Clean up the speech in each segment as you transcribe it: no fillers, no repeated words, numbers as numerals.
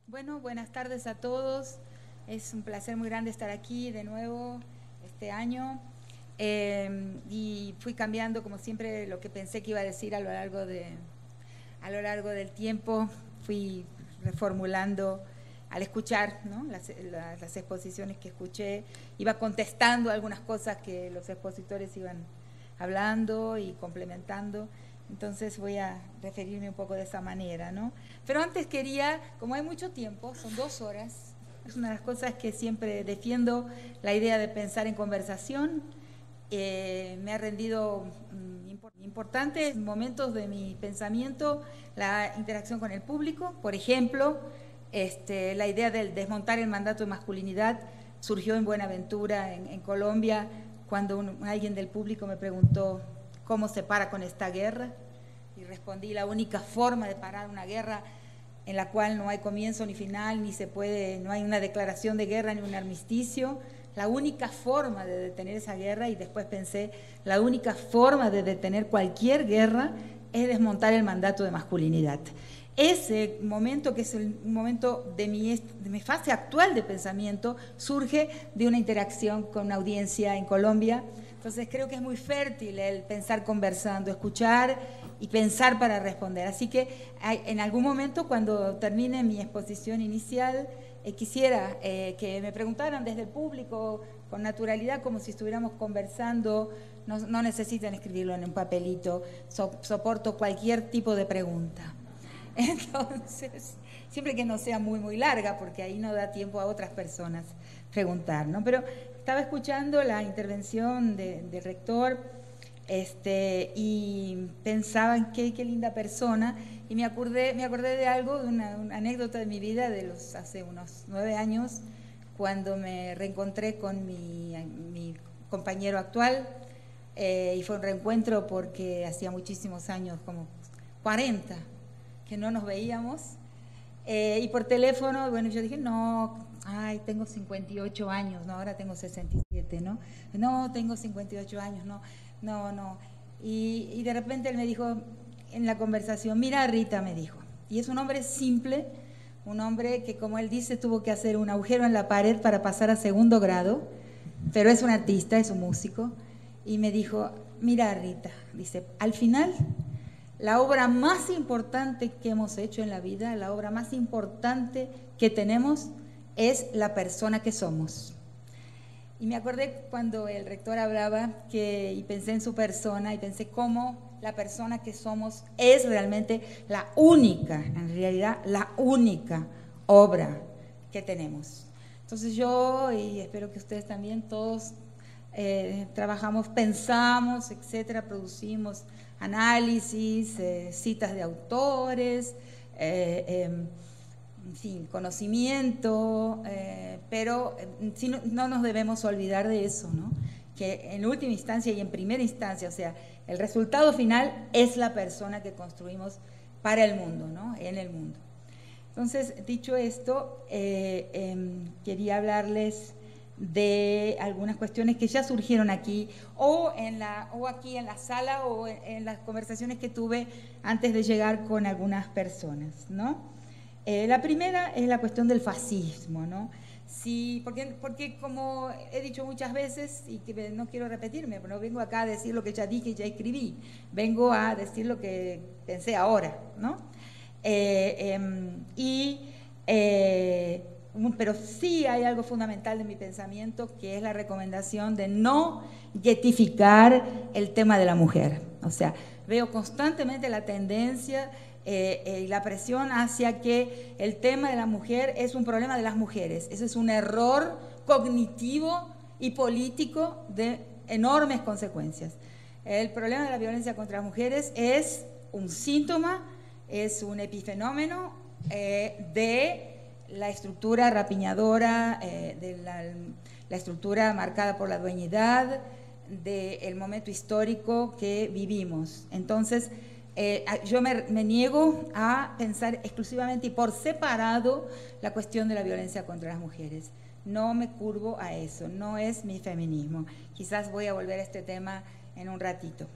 Bueno, buenas tardes a todos. Es un placer muy grande estar aquí de nuevo este año. Y fui cambiando, como siempre, lo que pensé que iba a decir a lo largo del tiempo. Fui reformulando al escuchar, ¿no? las exposiciones que escuché. Iba contestando algunas cosas que los expositores iban hablando y complementando. Entonces voy a referirme un poco de esa manera, ¿no? Pero antes quería, como hay mucho tiempo, son 2 horas, es una de las cosas que siempre defiendo, la idea de pensar en conversación. Me ha rendido importantes momentos de mi pensamiento la interacción con el público. Por ejemplo, la idea del desmontar el mandato de masculinidad surgió en Buenaventura, en Colombia, cuando alguien del público me preguntó cómo se para con esta guerra, y respondí: la única forma de parar una guerra en la cual no hay comienzo ni final, no hay una declaración de guerra ni un armisticio, la única forma de detener esa guerra, y después pensé, la única forma de detener cualquier guerra es desmontar el mandato de masculinidad. Ese momento, que es un momento de mi fase actual de pensamiento, surge de una interacción con una audiencia en Colombia. Entonces creo que es muy fértil el pensar conversando, escuchar y pensar para responder. Así que en algún momento, cuando termine mi exposición inicial, quisiera que me preguntaran desde el público con naturalidad, como si estuviéramos conversando. No necesitan escribirlo en un papelito, soporto cualquier tipo de pregunta. Entonces, siempre que no sea muy larga, porque ahí no da tiempo a otras personas preguntar, ¿no? Pero estaba escuchando la intervención del rector, y pensaba en qué linda persona, y me acordé de algo, de una anécdota de mi vida hace unos 9 años, cuando me reencontré con mi compañero actual, y fue un reencuentro porque hacía muchísimos años, como 40, que no nos veíamos, y por teléfono, bueno, yo dije, no, tengo 58 años, no, ahora tengo 67, ¿no? No, tengo 58 años, no. Y de repente él me dijo en la conversación: mira, Rita, me dijo, y es un hombre simple, un hombre que, como él dice, tuvo que hacer un agujero en la pared para pasar a segundo grado, pero es un artista, es un músico, y me dijo: mira, Rita, dice, al final, la obra más importante que hemos hecho en la vida, la obra más importante que tenemos, es la persona que somos. Y me acordé cuando el rector hablaba y pensé en su persona, y pensé cómo la persona que somos es realmente la única, en realidad, la única obra que tenemos. Entonces yo, y espero que ustedes también, todos trabajamos, pensamos, etcétera, producimos análisis, citas de autores, en fin, conocimiento, pero sí, no nos debemos olvidar de eso, ¿no? Que en última instancia y en primera instancia, o sea, el resultado final es la persona que construimos para el mundo, ¿no? En el mundo. Entonces, dicho esto, quería hablarles de algunas cuestiones que ya surgieron aquí, o aquí en la sala, o en las conversaciones que tuve antes de llegar con algunas personas, ¿no? La primera es la cuestión del fascismo, ¿no? Sí, porque como he dicho muchas veces, y que no quiero repetirme, pero no vengo acá a decir lo que ya dije y ya escribí, vengo a decir lo que pensé ahora, ¿no? Pero sí hay algo fundamental de mi pensamiento, que es la recomendación de no guetificar el tema de la mujer. O sea, veo constantemente la tendencia y la presión hacia que el tema de la mujer es un problema de las mujeres. Eso es un error cognitivo y político de enormes consecuencias. El problema de la violencia contra las mujeres es un síntoma, es un epifenómeno de la estructura rapiñadora, de la estructura marcada por la dueñidad, del momento histórico que vivimos. Entonces, yo me niego a pensar exclusivamente y por separado la cuestión de la violencia contra las mujeres. No me curvo a eso, no es mi feminismo. Quizás voy a volver a este tema en un ratito.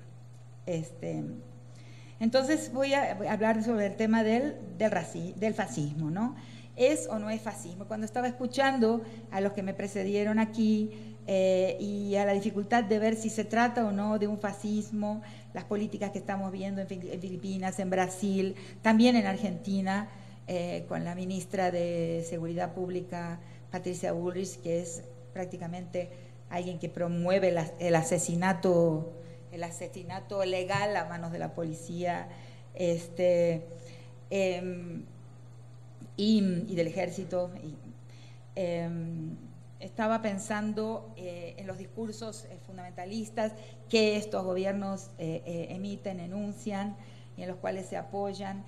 Entonces voy a hablar sobre el tema del fascismo, ¿no? ¿Es o no es fascismo? Cuando estaba escuchando a los que me precedieron aquí y a la dificultad de ver si se trata o no de un fascismo, las políticas que estamos viendo en Filipinas, en Brasil, también en Argentina, con la ministra de Seguridad Pública, Patricia Bullrich, que es prácticamente alguien que promueve el asesinato legal a manos de la policía y del ejército. Estaba pensando en los discursos fundamentalistas que estos gobiernos emiten, enuncian y en los cuales se apoyan,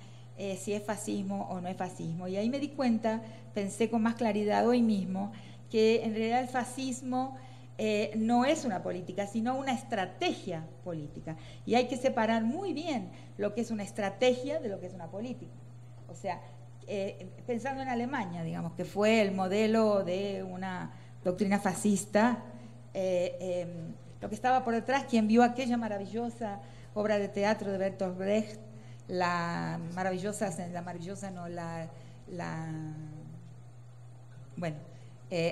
si es fascismo o no es fascismo. Y ahí me di cuenta, pensé con más claridad hoy mismo, que en realidad el fascismo no es una política, sino una estrategia política. Y hay que separar muy bien lo que es una estrategia de lo que es una política. O sea, pensando en Alemania, digamos, que fue el modelo de una doctrina fascista, lo que estaba por detrás, quien vio aquella maravillosa obra de teatro de Bertolt Brecht,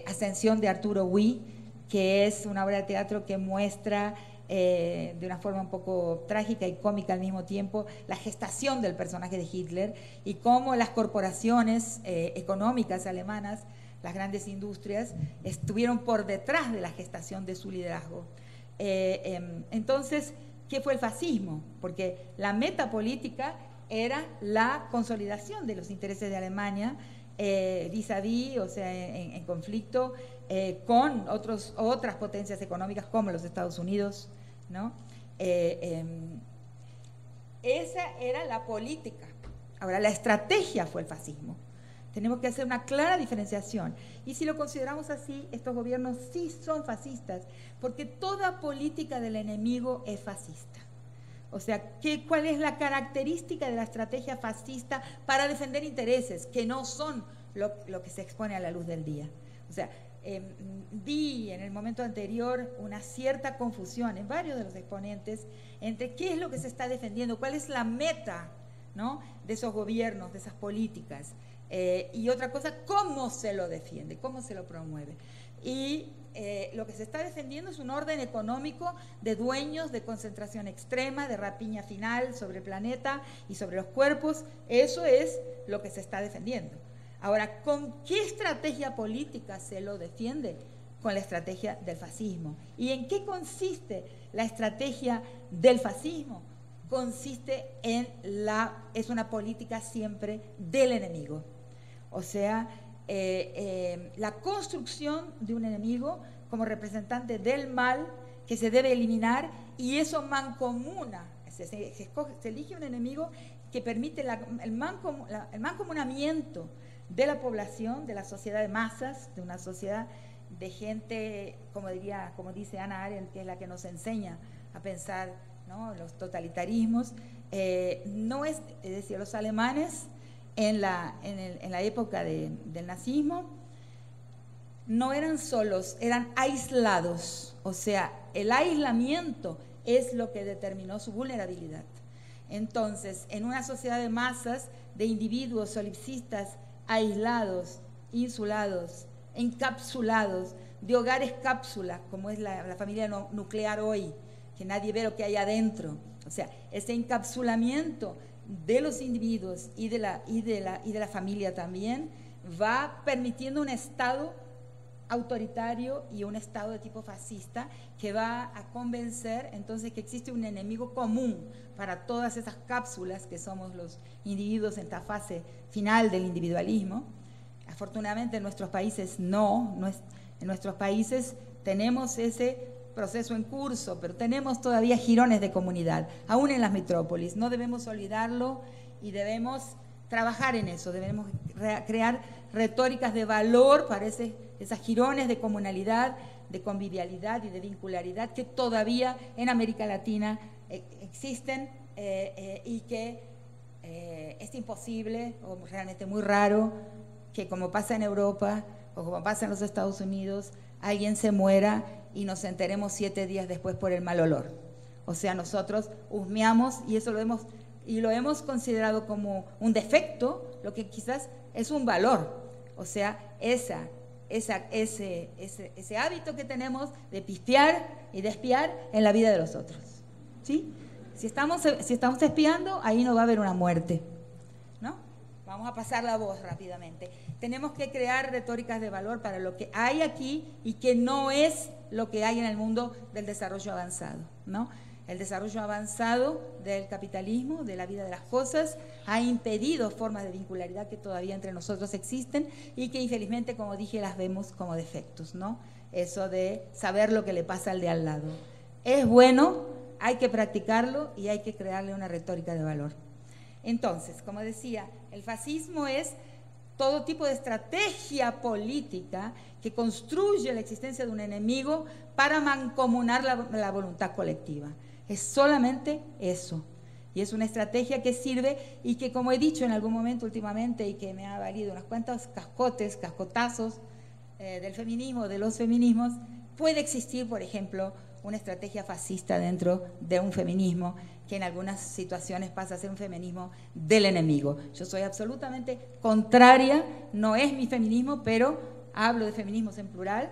Ascensión de Arturo Huy, que es una obra de teatro que muestra de una forma un poco trágica y cómica al mismo tiempo la gestación del personaje de Hitler y cómo las corporaciones económicas alemanas, las grandes industrias, estuvieron por detrás de la gestación de su liderazgo. Entonces, ¿qué fue el fascismo? Porque la meta política era la consolidación de los intereses de Alemania vis-a-vis, o sea, en conflicto con otras potencias económicas como los Estados Unidos, ¿no? Esa era la política. Ahora, la estrategia fue el fascismo. Tenemos que hacer una clara diferenciación. Y si lo consideramos así, estos gobiernos sí son fascistas, porque toda política del enemigo es fascista. O sea, ¿cuál es la característica de la estrategia fascista para defender intereses que no son lo que se expone a la luz del día? O sea, vi en el momento anterior una cierta confusión en varios de los exponentes entre qué es lo que se está defendiendo, cuál es la meta, ¿no?, de esos gobiernos, de esas políticas, y otra cosa, cómo se lo defiende, cómo se lo promueve. Y lo que se está defendiendo es un orden económico de dueños, de concentración extrema, de rapiña final sobre el planeta y sobre los cuerpos. Eso es lo que se está defendiendo. Ahora, ¿con qué estrategia política se lo defiende? Con la estrategia del fascismo. ¿Y en qué consiste la estrategia del fascismo? Consiste es una política siempre del enemigo. O sea, la construcción de un enemigo como representante del mal que se debe eliminar, y eso mancomuna, se elige un enemigo que permite el mancomunamiento de la población, de la sociedad de masas, de una sociedad de gente, como dice Hannah Arendt, que es la que nos enseña a pensar, ¿no?, los totalitarismos. Es decir, los alemanes en la época del nazismo no eran solos, eran aislados. O sea, el aislamiento es lo que determinó su vulnerabilidad. Entonces, en una sociedad de masas, de individuos solipsistas, aislados, insulados, encapsulados, de hogares cápsula, como es la familia nuclear hoy, que nadie ve lo que hay adentro. O sea, ese encapsulamiento de los individuos y de la familia también va permitiendo un Estado autoritario y un Estado de tipo fascista que va a convencer entonces que existe un enemigo común para todas esas cápsulas que somos los individuos en esta fase final del individualismo. Afortunadamente en nuestros países en nuestros países tenemos ese proceso en curso, pero tenemos todavía jirones de comunidad, aún en las metrópolis. No debemos olvidarlo y debemos trabajar en eso, debemos crear retóricas de valor para esas jirones de comunalidad, de convivialidad y de vincularidad que todavía en América Latina existen y que es imposible o realmente muy raro que, como pasa en Europa o como pasa en los Estados Unidos, alguien se muera y nos enteremos 7 días después por el mal olor. O sea, nosotros husmeamos y eso lo hemos considerado como un defecto, lo que quizás es un valor. O sea, ese hábito que tenemos de pistear y de espiar en la vida de los otros, ¿sí? Si estamos espiando, ahí no va a haber una muerte, ¿no? Vamos a pasar la voz rápidamente. Tenemos que crear retóricas de valor para lo que hay aquí y que no es lo que hay en el mundo del desarrollo avanzado, ¿no? El desarrollo avanzado del capitalismo, de la vida de las cosas, ha impedido formas de vincularidad que todavía entre nosotros existen y que infelizmente, como dije, las vemos como defectos, ¿no? Eso de saber lo que le pasa al de al lado. Es bueno, hay que practicarlo y hay que crearle una retórica de valor. Entonces, como decía, el fascismo es todo tipo de estrategia política que construye la existencia de un enemigo para mancomunar la voluntad colectiva. Es solamente eso. Y es una estrategia que sirve y que, como he dicho en algún momento últimamente y que me ha valido unos cuantos cascotazos del feminismo, de los feminismos, puede existir, por ejemplo, una estrategia fascista dentro de un feminismo que en algunas situaciones pasa a ser un feminismo del enemigo. Yo soy absolutamente contraria, no es mi feminismo, pero hablo de feminismos en plural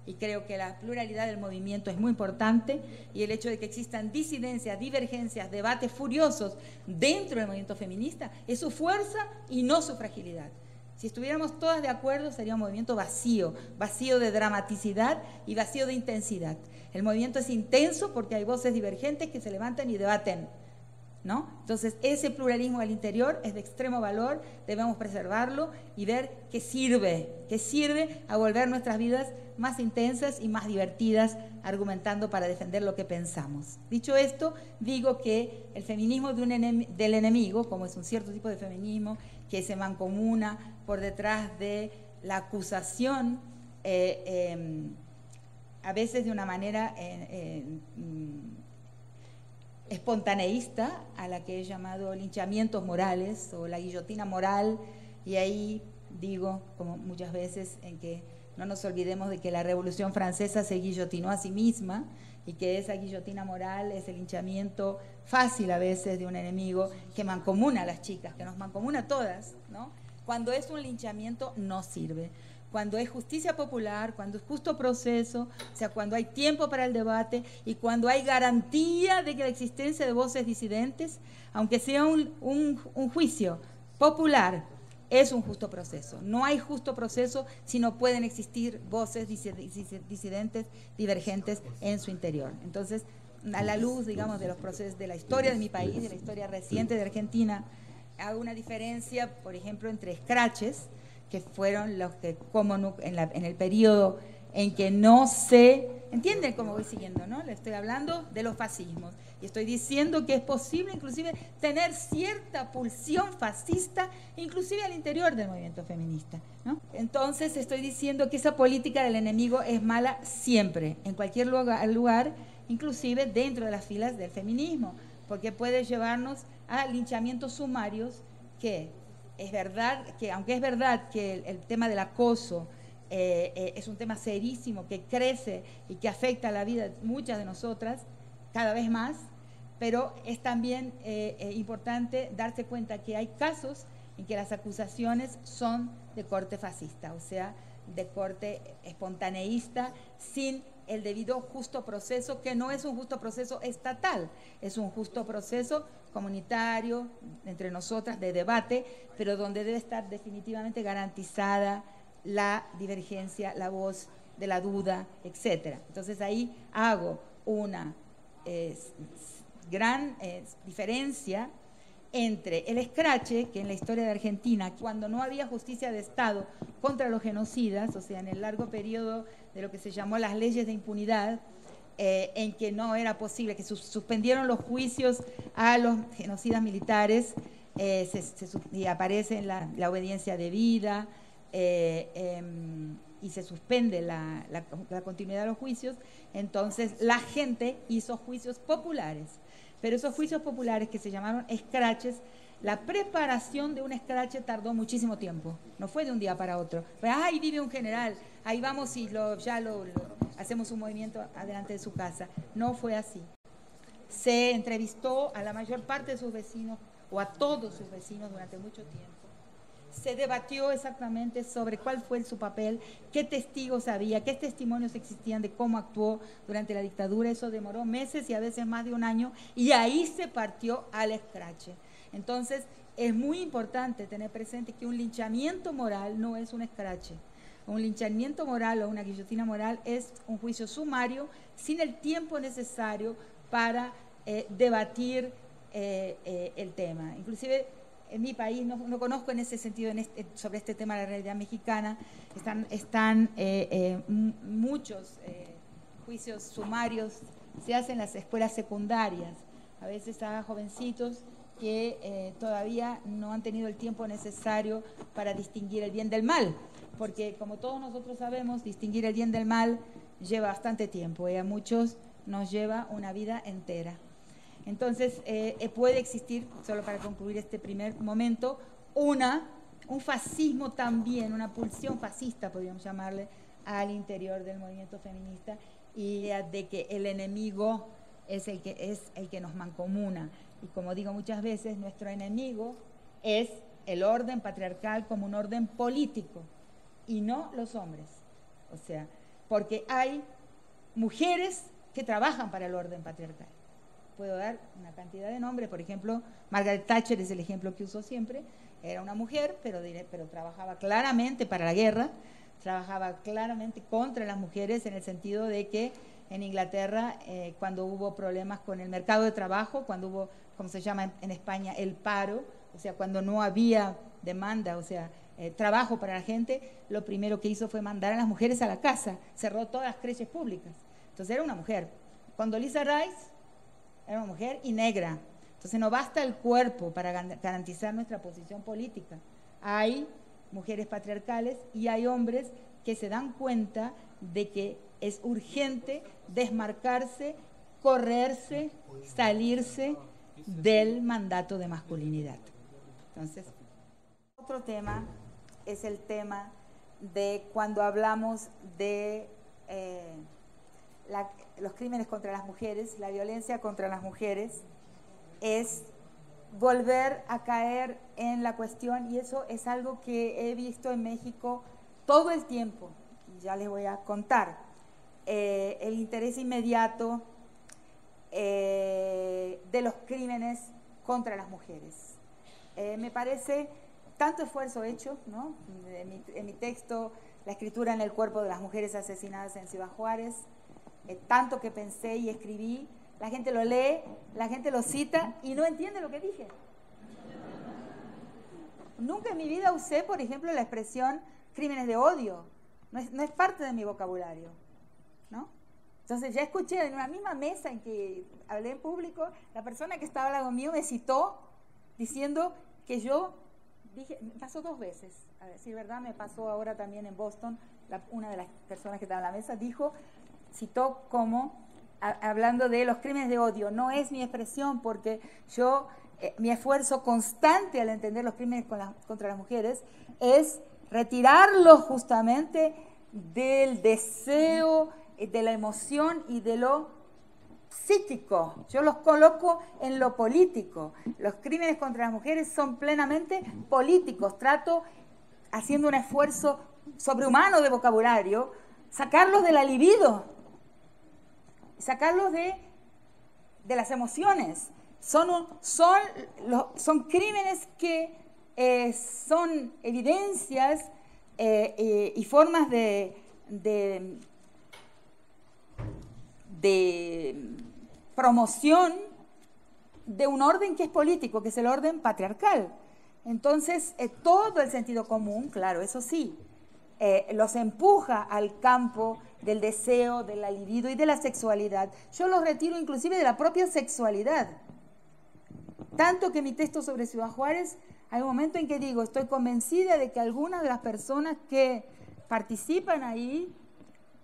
y creo que la pluralidad del movimiento es muy importante y el hecho de que existan disidencias, divergencias, debates furiosos dentro del movimiento feminista es su fuerza y no su fragilidad. Si estuviéramos todas de acuerdo sería un movimiento vacío, vacío de dramaticidad y vacío de intensidad. El movimiento es intenso porque hay voces divergentes que se levantan y debaten, ¿no? Entonces, ese pluralismo al interior es de extremo valor, debemos preservarlo y ver que sirve a volver nuestras vidas más intensas y más divertidas, argumentando para defender lo que pensamos. Dicho esto, digo que el feminismo del enemigo, como es un cierto tipo de feminismo que se mancomuna por detrás de la acusación, a veces de una manera espontaneísta, a la que he llamado linchamientos morales o la guillotina moral, y ahí digo, como muchas veces, en que no nos olvidemos de que la Revolución Francesa se guillotinó a sí misma y que esa guillotina moral es el linchamiento fácil a veces de un enemigo que mancomuna a las chicas, que nos mancomuna a todas, ¿no? Cuando es un linchamiento no sirve. Cuando es justicia popular, cuando es justo proceso, o sea, cuando hay tiempo para el debate y cuando hay garantía de que la existencia de voces disidentes, aunque sea un juicio popular, es un justo proceso. No hay justo proceso si no pueden existir voces disidentes, divergentes en su interior. Entonces, a la luz, digamos, de los procesos de la historia de mi país, de la historia reciente de Argentina, hago una diferencia, por ejemplo, entre escraches, que fueron los que, como en el periodo en que no se... ¿Entienden cómo voy siguiendo, no? Le estoy hablando de los fascismos. Y estoy diciendo que es posible, inclusive, tener cierta pulsión fascista, inclusive al interior del movimiento feminista, ¿no? Entonces, estoy diciendo que esa política del enemigo es mala siempre, en cualquier lugar, inclusive dentro de las filas del feminismo, porque puede llevarnos a linchamientos sumarios que... Es verdad que, aunque es verdad que el tema del acoso es un tema serísimo que crece y que afecta a la vida de muchas de nosotras cada vez más, pero es también importante darse cuenta que hay casos en que las acusaciones son de corte fascista, o sea, de corte espontaneísta, sin el debido justo proceso, que no es un justo proceso estatal, es un justo proceso comunitario, entre nosotras, de debate, pero donde debe estar definitivamente garantizada la divergencia, la voz de la duda, etc. Entonces ahí hago una gran diferencia entre el escrache, que en la historia de Argentina, cuando no había justicia de Estado contra los genocidas, o sea, en el largo periodo de lo que se llamó las leyes de impunidad, en que no era posible, que suspendieron los juicios a los genocidas militares, y aparece la obediencia debida, y se suspende la continuidad de los juicios. Entonces la gente hizo juicios populares, pero esos juicios populares que se llamaron escraches, la preparación de un escrache tardó muchísimo tiempo, no fue de un día para otro. Ahí vive un general, ahí vamos y hacemos un movimiento adelante de su casa. No fue así. Se entrevistó a la mayor parte de sus vecinos o a todos sus vecinos durante mucho tiempo. se debatió exactamente sobre cuál fue su papel, qué testigos había, qué testimonios existían de cómo actuó durante la dictadura. Eso demoró meses y a veces más de un año, y ahí se partió al escrache. Entonces, es muy importante tener presente que un linchamiento moral no es un escrache. Un linchamiento moral o una guillotina moral es un juicio sumario sin el tiempo necesario para debatir el tema. Inclusive en mi país no conozco en ese sentido sobre este tema de la realidad mexicana. Están muchos juicios sumarios se hacen en las escuelas secundarias. A veces a jovencitos que todavía no han tenido el tiempo necesario para distinguir el bien del mal, porque como todos nosotros sabemos, distinguir el bien del mal lleva bastante tiempo y a muchos nos lleva una vida entera. Entonces, puede existir, solo para concluir este primer momento, un fascismo también, una pulsión fascista, podríamos llamarle, al interior del movimiento feminista, y de que el enemigo es el que nos mancomuna. Y como digo muchas veces, nuestro enemigo es el orden patriarcal como un orden político, y no los hombres. O sea, porque hay mujeres que trabajan para el orden patriarcal. Puedo dar una cantidad de nombres, por ejemplo, Margaret Thatcher es el ejemplo que uso siempre. Era una mujer, pero trabajaba claramente para la guerra, trabajaba claramente contra las mujeres, en el sentido de que en Inglaterra, cuando hubo problemas con el mercado de trabajo, cuando hubo, como se llama en España, el paro, o sea, cuando no había demanda, o sea, trabajo para la gente, lo primero que hizo fue mandar a las mujeres a la casa, cerró todas las creches públicas. Entonces era una mujer. Condoleezza Rice era una mujer y negra. Entonces no basta el cuerpo para garantizar nuestra posición política. Hay mujeres patriarcales y hay hombres que se dan cuenta de que es urgente desmarcarse, correrse, salirse del mandato de masculinidad. Entonces, otro tema es el tema de cuando hablamos de los crímenes contra las mujeres, la violencia contra las mujeres, es volver a caer en la cuestión, y eso es algo que he visto en México todo el tiempo, y ya les voy a contar, el interés inmediato de los crímenes contra las mujeres. Me parece tanto esfuerzo hecho, ¿no? En mi texto, La escritura en el cuerpo de las mujeres asesinadas en Ciudad Juárez, tanto que pensé y escribí, la gente lo lee, la gente lo cita y no entiende lo que dije. Nunca en mi vida usé, por ejemplo, la expresión crímenes de odio. No es parte de mi vocabulario, ¿no? Entonces ya escuché en una misma mesa en que hablé en público, la persona que estaba al lado mío me citó diciendo que yo dije, me pasó 2 veces, a decir verdad, me pasó ahora también en Boston, una de las personas que estaba en la mesa citó como, hablando de los crímenes de odio. No es mi expresión, porque yo, mi esfuerzo constante al entender los crímenes contra las mujeres es retirarlos justamente del deseo, de la emoción y de lo psíquico. Yo los coloco en lo político. Los crímenes contra las mujeres son plenamente políticos. Trato, haciendo un esfuerzo sobrehumano de vocabulario, sacarlos de la libido, sacarlos de las emociones. Son crímenes que son evidencias y formas de promoción de un orden que es político, que es el orden patriarcal. Entonces, todo el sentido común, claro, eso sí, los empuja al campo del deseo, de la libido y de la sexualidad. Yo los retiro inclusive de la propia sexualidad. Tanto que en mi texto sobre Ciudad Juárez hay un momento en que digo, estoy convencida de que algunas de las personas que participan ahí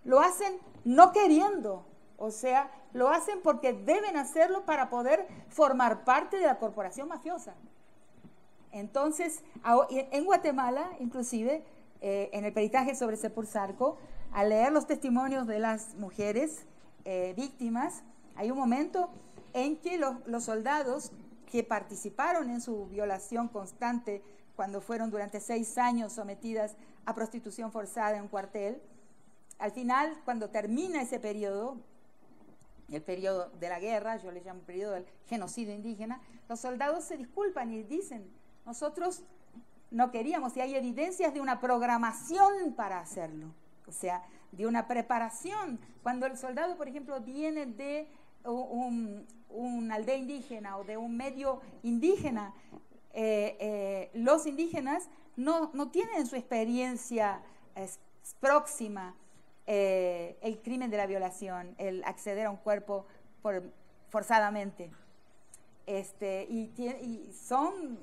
lo hacen no queriendo, o sea, lo hacen porque deben hacerlo para poder formar parte de la corporación mafiosa. Entonces, en Guatemala, inclusive, en el peritaje sobre Sepurzarco, al leer los testimonios de las mujeres víctimas, hay un momento en que los soldados que participaron en su violación constante cuando fueron durante 6 años sometidas a prostitución forzada en un cuartel. Al final, cuando termina ese periodo, el periodo de la guerra, yo le llamo periodo del genocidio indígena, los soldados se disculpan y dicen, nosotros no queríamos, y hay evidencias de una programación para hacerlo, o sea, de una preparación. Cuando el soldado, por ejemplo, viene de una aldea indígena o de un medio indígena, los indígenas no tienen en su experiencia próxima el crimen de la violación, el acceder a un cuerpo forzadamente. Y son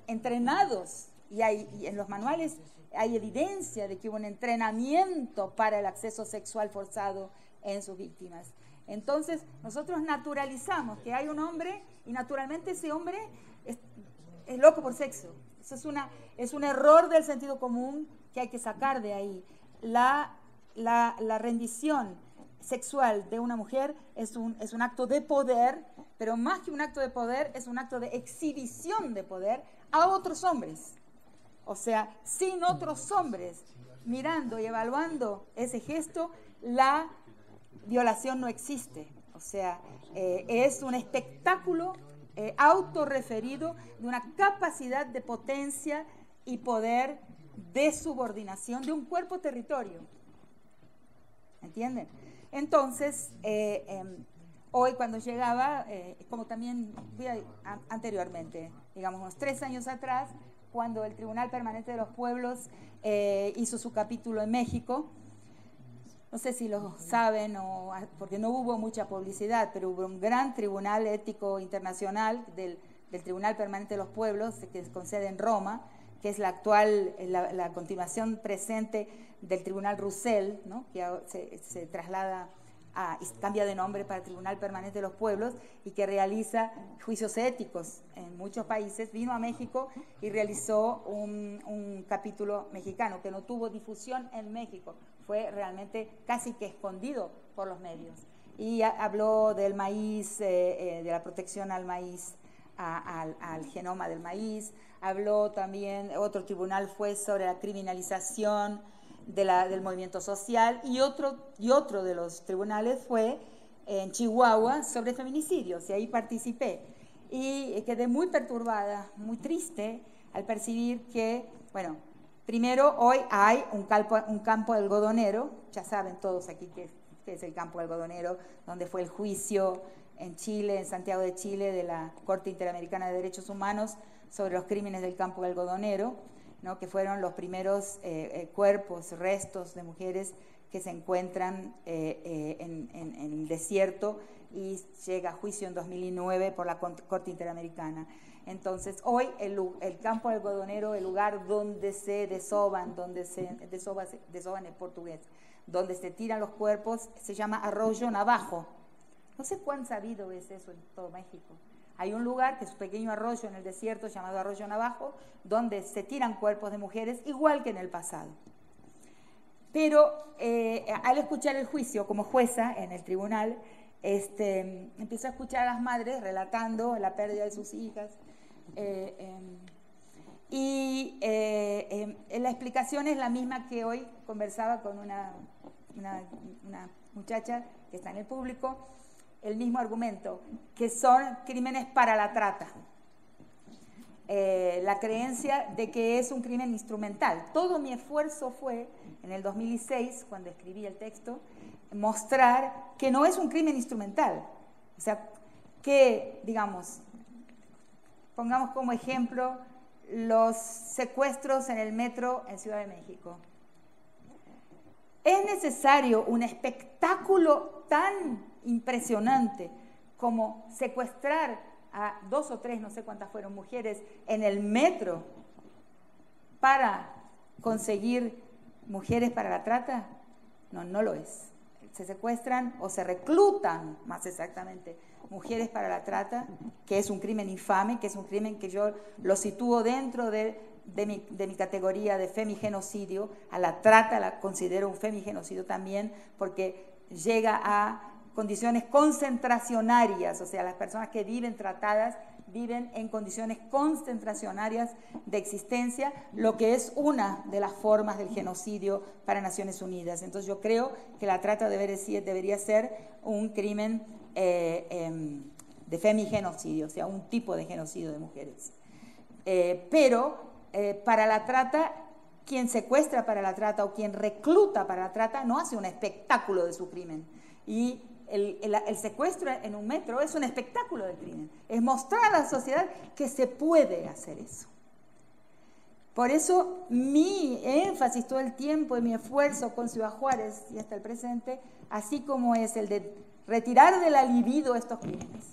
entrenados, y en los manuales hay evidencia de que hubo un entrenamiento para el acceso sexual forzado en sus víctimas. Entonces, nosotros naturalizamos que hay un hombre y naturalmente ese hombre es loco por sexo. Eso es un error del sentido común que hay que sacar de ahí. La rendición sexual de una mujer es un acto de poder, pero más que un acto de poder, es un acto de exhibición de poder a otros hombres. O sea, sin otros hombres mirando y evaluando ese gesto, la violación no existe. O sea, es un espectáculo autorreferido de una capacidad de potencia y poder de subordinación de un cuerpo-territorio. ¿Entienden? Entonces, hoy cuando llegaba, como también anteriormente, digamos unos 3 años atrás, cuando el Tribunal Permanente de los Pueblos hizo su capítulo en México, no sé si lo saben, porque no hubo mucha publicidad, pero hubo un gran tribunal ético internacional del Tribunal Permanente de los Pueblos, que es con sede en Roma, que es la continuación presente del Tribunal Roussel, ¿no? Que se traslada y cambia de nombre para el Tribunal Permanente de los Pueblos, y que realiza juicios éticos en muchos países. Vino a México y realizó un capítulo mexicano que no tuvo difusión en México, fue realmente casi que escondido por los medios. Y habló del maíz, de la protección al maíz, al genoma del maíz. Habló también, otro tribunal fue sobre la criminalización del movimiento social, y otro de los tribunales fue en Chihuahua sobre feminicidios, y ahí participé. Y quedé muy perturbada, muy triste al percibir que, bueno, primero hoy hay un campo algodonero, ya saben todos aquí que es el campo algodonero, donde fue el juicio en Chile, en Santiago de Chile, de la Corte Interamericana de Derechos Humanos sobre los crímenes del campo algodonero, ¿no? Que fueron los primeros cuerpos, restos de mujeres que se encuentran en el desierto, y llega a juicio en 2009 por la Corte Interamericana. Entonces, hoy el campo algodonero, el lugar donde se desoban, desoban en portugués, donde se tiran los cuerpos, se llama Arroyo Navajo. No sé cuán sabido es eso en todo México. Hay un lugar que es un pequeño arroyo en el desierto llamado Arroyo Navajo, donde se tiran cuerpos de mujeres igual que en el pasado. Pero al escuchar el juicio como jueza en el tribunal, empiezo a escuchar a las madres relatando la pérdida de sus hijas. La explicación es la misma que hoy conversaba con una muchacha que está en el público. El mismo argumento, que son crímenes para la trata. La creencia de que es un crimen instrumental. Todo mi esfuerzo fue, en el 2006, cuando escribí el texto, mostrar que no es un crimen instrumental. O sea, que, digamos, pongamos como ejemplo los secuestros en el metro en Ciudad de México. Es necesario un espectáculo tan impresionante como secuestrar a 2 o 3, no sé cuántas fueron, mujeres en el metro para conseguir mujeres para la trata. No lo es. Se secuestran o se reclutan, más exactamente, mujeres para la trata, que es un crimen infame, que es un crimen que yo lo sitúo dentro de mi categoría de femigenocidio. A la trata la considero un femigenocidio también, porque llega a condiciones concentracionarias, o sea, las personas que viven tratadas viven en condiciones concentracionarias de existencia, lo que es una de las formas del genocidio para Naciones Unidas. Entonces yo creo que la trata debería ser un crimen de femigenocidio, o sea, un tipo de genocidio de mujeres. Pero para la trata, quien secuestra para la trata o quien recluta para la trata no hace un espectáculo de su crimen. Y el secuestro en un metro es un espectáculo del crimen. Es mostrar a la sociedad que se puede hacer eso. Por eso mi énfasis todo el tiempo y mi esfuerzo con Ciudad Juárez y hasta el presente, así como es el de retirar de la libido estos crímenes,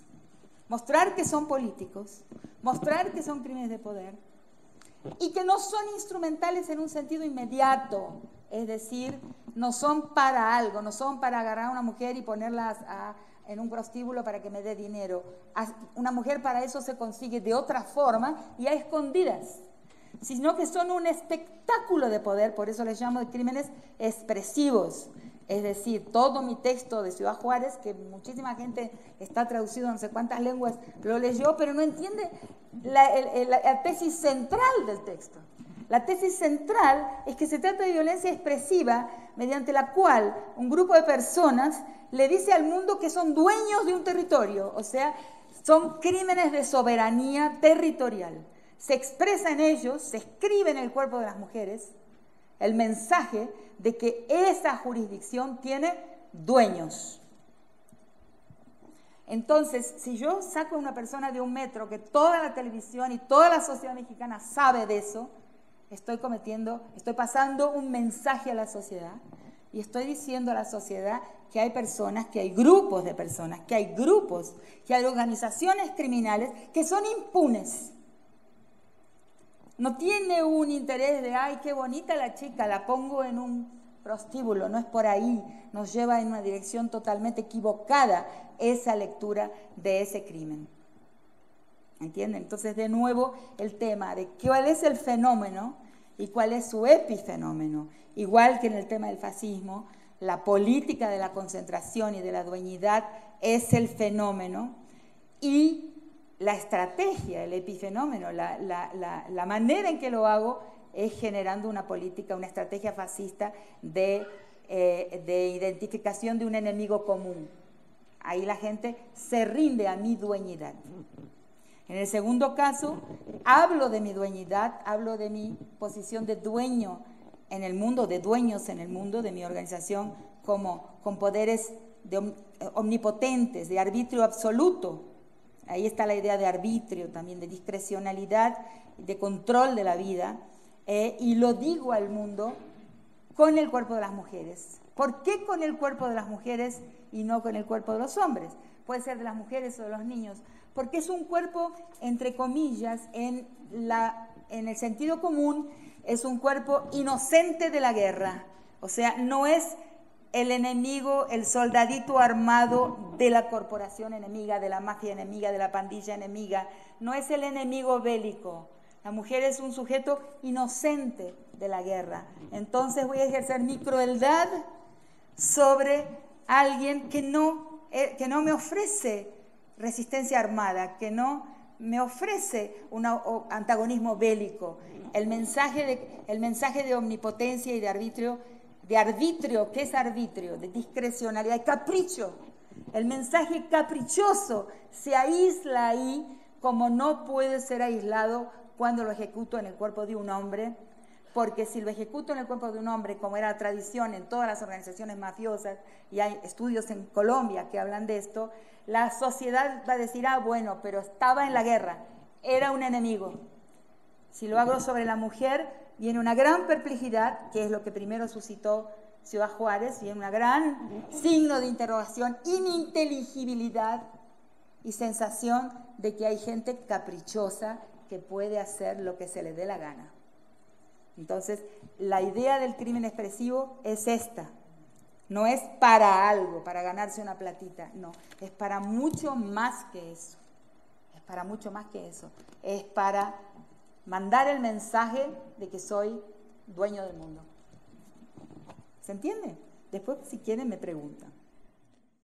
mostrar que son políticos, mostrar que son crímenes de poder y que no son instrumentales en un sentido inmediato, es decir, no son para algo, no son para agarrar a una mujer y ponerla en un prostíbulo para que me dé dinero. Una mujer para eso se consigue de otra forma y a escondidas, sino que son un espectáculo de poder, por eso les llamo de crímenes expresivos. Es decir, todo mi texto de Ciudad Juárez, que muchísima gente está traducido a no sé cuántas lenguas, lo leyó, pero no entiende la tesis central del texto. La tesis central es que se trata de violencia expresiva mediante la cual un grupo de personas le dice al mundo que son dueños de un territorio, o sea, son crímenes de soberanía territorial. Se expresa en ellos, se escribe en el cuerpo de las mujeres el mensaje de que esa jurisdicción tiene dueños. Entonces, si yo saco a una persona de un metro, que toda la televisión y toda la sociedad mexicana sabe de eso, estoy pasando un mensaje a la sociedad y estoy diciendo a la sociedad que hay personas, que hay grupos de personas, que hay grupos, que hay organizaciones criminales que son impunes. No tiene un interés de, ay, qué bonita la chica, la pongo en un prostíbulo. No es por ahí, nos lleva en una dirección totalmente equivocada esa lectura de ese crimen. ¿Entienden? Entonces, de nuevo, el tema de cuál es el fenómeno y cuál es su epifenómeno. Igual que en el tema del fascismo, la política de la concentración y de la dueñidad es el fenómeno y la estrategia, el epifenómeno, la manera en que lo hago es generando una política, una estrategia fascista de identificación de un enemigo común. Ahí la gente se rinde a mi dueñidad. En el segundo caso, hablo de mi dueñidad, hablo de mi posición de dueño en el mundo, de dueños en el mundo, de mi organización con poderes omnipotentes, de arbitrio absoluto. Ahí está la idea de arbitrio también, de discrecionalidad, de control de la vida. Y lo digo al mundo con el cuerpo de las mujeres. ¿Por qué con el cuerpo de las mujeres y no con el cuerpo de los hombres? Puede ser de las mujeres o de los niños. Porque es un cuerpo, entre comillas, en el sentido común, es un cuerpo inocente de la guerra. O sea, no es el enemigo, el soldadito armado de la corporación enemiga, de la mafia enemiga, de la pandilla enemiga. No es el enemigo bélico. La mujer es un sujeto inocente de la guerra. Entonces voy a ejercer mi crueldad sobre alguien que no me ofrece resistencia armada, que no me ofrece un antagonismo bélico. El mensaje de omnipotencia y de arbitrio, ¿qué es arbitrio? De discrecionalidad, de capricho. El mensaje caprichoso se aísla ahí como no puede ser aislado cuando lo ejecuto en el cuerpo de un hombre, porque si lo ejecuto en el cuerpo de un hombre, como era la tradición en todas las organizaciones mafiosas, y hay estudios en Colombia que hablan de esto, la sociedad va a decir, bueno, pero estaba en la guerra, era un enemigo. Si lo hago sobre la mujer, viene una gran perplejidad, que es lo que primero suscitó Ciudad Juárez, viene una gran signo de interrogación, ininteligibilidad y sensación de que hay gente caprichosa que puede hacer lo que se le dé la gana. Entonces, la idea del crimen expresivo es esta. No es para algo, para ganarse una platita, no. Es para mucho más que eso. Es para mucho más que eso. Es para mandar el mensaje de que soy dueño del mundo. ¿Se entiende? Después, si quieren, me preguntan.